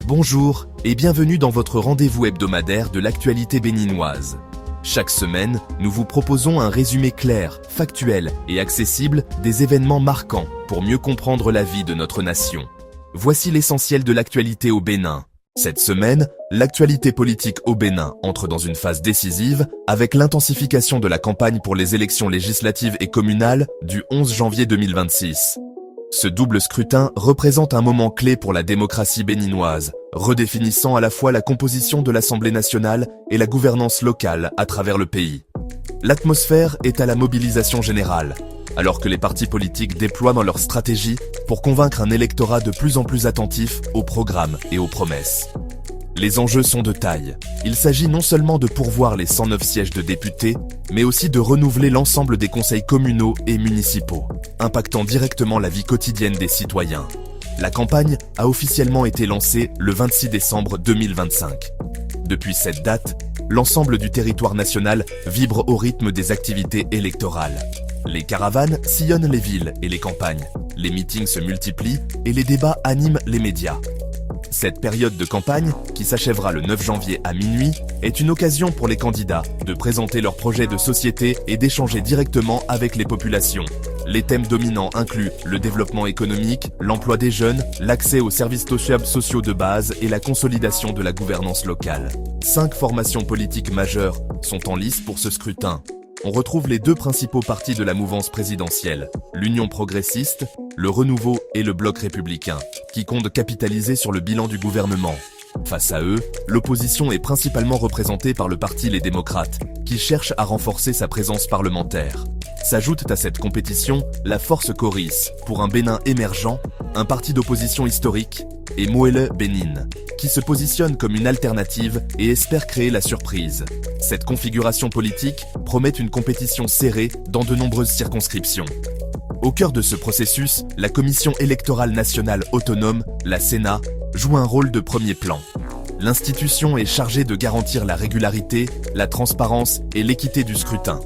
Bonjour et bienvenue dans votre rendez-vous hebdomadaire de l'actualité béninoise. Chaque semaine, nous vous proposons un résumé clair, factuel et accessible des événements marquants pour mieux comprendre la vie de notre nation. Voici l'essentiel de l'actualité au Bénin. Cette semaine, l'actualité politique au Bénin entre dans une phase décisive avec l'intensification de la campagne pour les élections législatives et communales du 11 janvier 2026. Ce double scrutin représente un moment clé pour la démocratie béninoise, redéfinissant à la fois la composition de l'Assemblée nationale et la gouvernance locale à travers le pays. L'atmosphère est à la mobilisation générale, alors que les partis politiques déploient dans leur stratégie pour convaincre un électorat de plus en plus attentif aux programmes et aux promesses. Les enjeux sont de taille. Il s'agit non seulement de pourvoir les 109 sièges de députés, mais aussi de renouveler l'ensemble des conseils communaux et municipaux, impactant directement la vie quotidienne des citoyens. La campagne a officiellement été lancée le 26 décembre 2025. Depuis cette date, l'ensemble du territoire national vibre au rythme des activités électorales. Les caravanes sillonnent les villes et les campagnes, les meetings se multiplient et les débats animent les médias. Cette période de campagne, qui s'achèvera le 9 janvier à minuit, est une occasion pour les candidats de présenter leurs projets de société et d'échanger directement avec les populations. Les thèmes dominants incluent le développement économique, l'emploi des jeunes, l'accès aux services sociaux de base et la consolidation de la gouvernance locale. 5 formations politiques majeures sont en lice pour ce scrutin. On retrouve les deux principaux partis de la mouvance présidentielle, l'Union progressiste, le Renouveau et le Bloc républicain, qui comptent capitaliser sur le bilan du gouvernement. Face à eux, l'opposition est principalement représentée par le parti Les Démocrates, qui cherche à renforcer sa présence parlementaire. S'ajoute à cette compétition la Force Coris, pour un Bénin émergent, un parti d'opposition historique, et Moelle Bénin, qui se positionne comme une alternative et espère créer la surprise. Cette configuration politique promet une compétition serrée dans de nombreuses circonscriptions. Au cœur de ce processus, la Commission électorale nationale autonome, la CENA, joue un rôle de premier plan. L'institution est chargée de garantir la régularité, la transparence et l'équité du scrutin.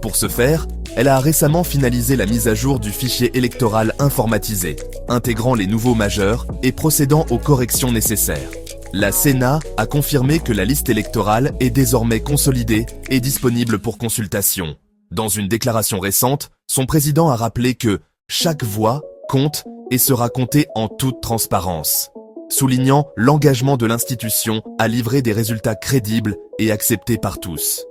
Pour ce faire, elle a récemment finalisé la mise à jour du fichier électoral informatisé, intégrant les nouveaux majeurs et procédant aux corrections nécessaires. La CENA a confirmé que la liste électorale est désormais consolidée et disponible pour consultation. Dans une déclaration récente, son président a rappelé que chaque voix compte et sera comptée en toute transparence, soulignant l'engagement de l'institution à livrer des résultats crédibles et acceptés par tous.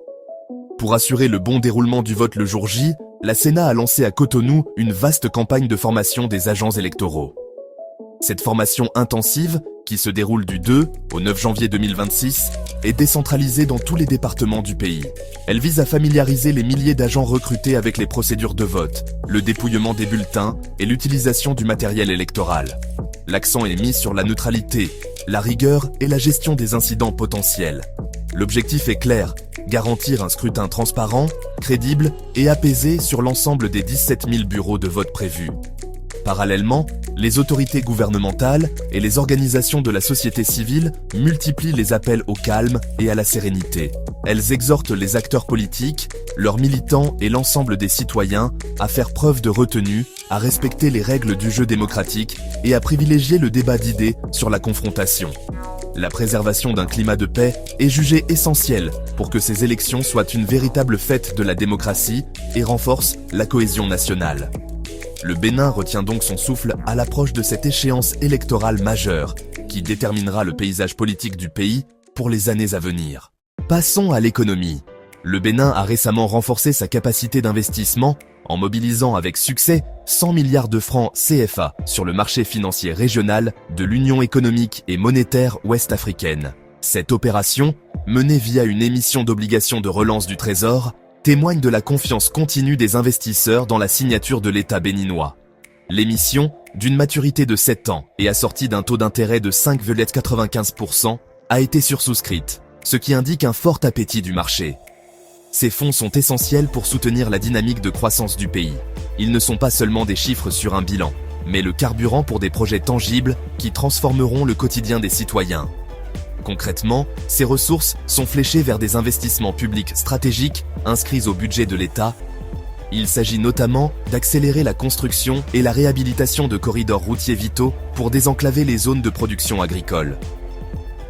Pour assurer le bon déroulement du vote le jour J, la CENA a lancé à Cotonou une vaste campagne de formation des agents électoraux. Cette formation intensive, qui se déroule du 2 au 9 janvier 2026, est décentralisée dans tous les départements du pays. Elle vise à familiariser les milliers d'agents recrutés avec les procédures de vote, le dépouillement des bulletins et l'utilisation du matériel électoral. L'accent est mis sur la neutralité, la rigueur et la gestion des incidents potentiels. L'objectif est clair, garantir un scrutin transparent, crédible et apaisé sur l'ensemble des 17 000 bureaux de vote prévus. Parallèlement, les autorités gouvernementales et les organisations de la société civile multiplient les appels au calme et à la sérénité. Elles exhortent les acteurs politiques, leurs militants et l'ensemble des citoyens à faire preuve de retenue, à respecter les règles du jeu démocratique et à privilégier le débat d'idées sur la confrontation. La préservation d'un climat de paix est jugée essentielle pour que ces élections soient une véritable fête de la démocratie et renforcent la cohésion nationale. Le Bénin retient donc son souffle à l'approche de cette échéance électorale majeure qui déterminera le paysage politique du pays pour les années à venir. Passons à l'économie. Le Bénin a récemment renforcé sa capacité d'investissement en mobilisant avec succès 100 milliards de francs CFA sur le marché financier régional de l'Union économique et monétaire ouest-africaine. Cette opération, menée via une émission d'obligations de relance du Trésor, témoigne de la confiance continue des investisseurs dans la signature de l'État béninois. L'émission, d'une maturité de 7 ans et assortie d'un taux d'intérêt de 5,95%, a été sursouscrite, ce qui indique un fort appétit du marché. Ces fonds sont essentiels pour soutenir la dynamique de croissance du pays. Ils ne sont pas seulement des chiffres sur un bilan, mais le carburant pour des projets tangibles qui transformeront le quotidien des citoyens. Concrètement, ces ressources sont fléchées vers des investissements publics stratégiques inscrits au budget de l'État. Il s'agit notamment d'accélérer la construction et la réhabilitation de corridors routiers vitaux pour désenclaver les zones de production agricole.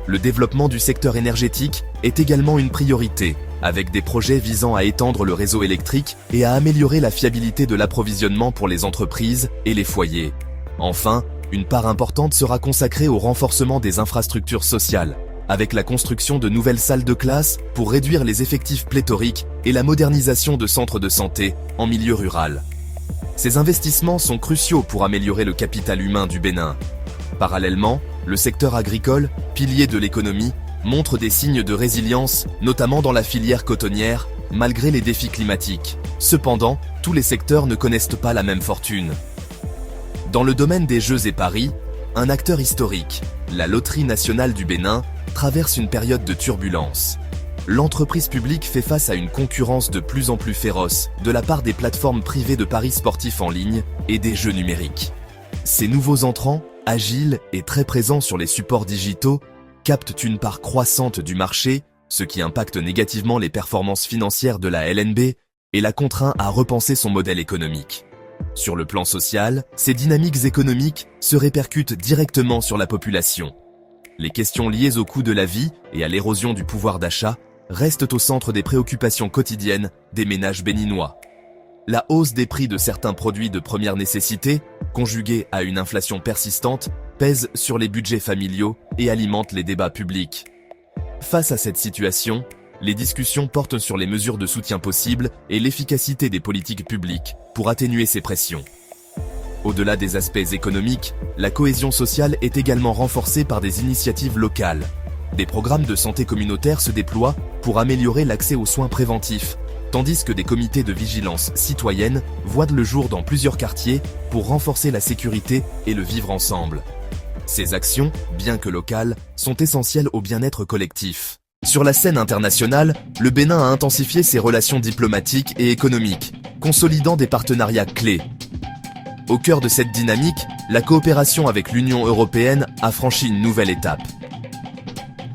le développement du secteur énergétique est également une priorité, avec des projets visant à étendre le réseau électrique et à améliorer la fiabilité de l'approvisionnement pour les entreprises et les foyers. Enfin, une part importante sera consacrée au renforcement des infrastructures sociales, avec la construction de nouvelles salles de classe pour réduire les effectifs pléthoriques et la modernisation de centres de santé en milieu rural. Ces investissements sont cruciaux pour améliorer le capital humain du Bénin. Parallèlement, le secteur agricole, pilier de l'économie, montre des signes de résilience, notamment dans la filière cotonnière, malgré les défis climatiques. Cependant, tous les secteurs ne connaissent pas la même fortune. Dans le domaine des jeux et paris, un acteur historique, la Loterie nationale du Bénin, traverse une période de turbulence. L'entreprise publique fait face à une concurrence de plus en plus féroce de la part des plateformes privées de paris sportifs en ligne et des jeux numériques. Ces nouveaux entrants, agiles et très présents sur les supports digitaux, captent une part croissante du marché, ce qui impacte négativement les performances financières de la LNB et la contraint à repenser son modèle économique. Sur le plan social, ces dynamiques économiques se répercutent directement sur la population. Les questions liées au coût de la vie et à l'érosion du pouvoir d'achat restent au centre des préoccupations quotidiennes des ménages béninois. La hausse des prix de certains produits de première nécessité, conjuguée à une inflation persistante, pèse sur les budgets familiaux et alimente les débats publics. Face à cette situation, les discussions portent sur les mesures de soutien possibles et l'efficacité des politiques publiques pour atténuer ces pressions. Au-delà des aspects économiques, la cohésion sociale est également renforcée par des initiatives locales. Des programmes de santé communautaire se déploient pour améliorer l'accès aux soins préventifs, tandis que des comités de vigilance citoyenne voient le jour dans plusieurs quartiers pour renforcer la sécurité et le vivre ensemble. Ces actions, bien que locales, sont essentielles au bien-être collectif. Sur la scène internationale, le Bénin a intensifié ses relations diplomatiques et économiques, consolidant des partenariats clés. Au cœur de cette dynamique, la coopération avec l'Union européenne a franchi une nouvelle étape.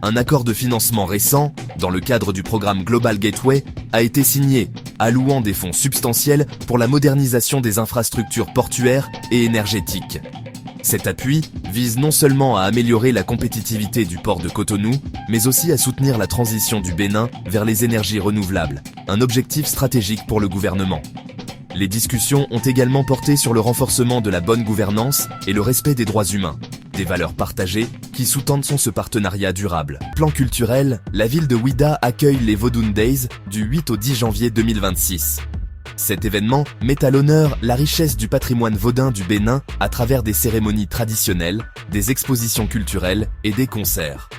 Un accord de financement récent, dans le cadre du programme Global Gateway, a été signé, allouant des fonds substantiels pour la modernisation des infrastructures portuaires et énergétiques. Cet appui vise non seulement à améliorer la compétitivité du port de Cotonou, mais aussi à soutenir la transition du Bénin vers les énergies renouvelables, un objectif stratégique pour le gouvernement. Les discussions ont également porté sur le renforcement de la bonne gouvernance et le respect des droits humains, des valeurs partagées qui sous-tendent ce partenariat durable. Plan culturel, la ville de Ouidah accueille les Vodun Days du 8 au 10 janvier 2026. Cet événement met à l'honneur la richesse du patrimoine vaudin du Bénin à travers des cérémonies traditionnelles, des expositions culturelles et des concerts.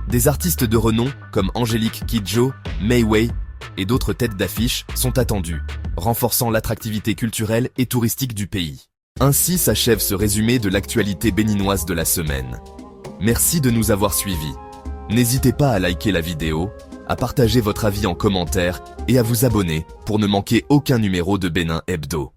Des artistes de renom comme Angélique Kidjo, Mei Wei et d'autres têtes d'affiche sont attendus, renforçant l'attractivité culturelle et touristique du pays. Ainsi s'achève ce résumé de l'actualité béninoise de la semaine. Merci de nous avoir suivis. N'hésitez pas à liker la vidéo, à partager votre avis en commentaire et à vous abonner pour ne manquer aucun numéro de Bénin Hebdo.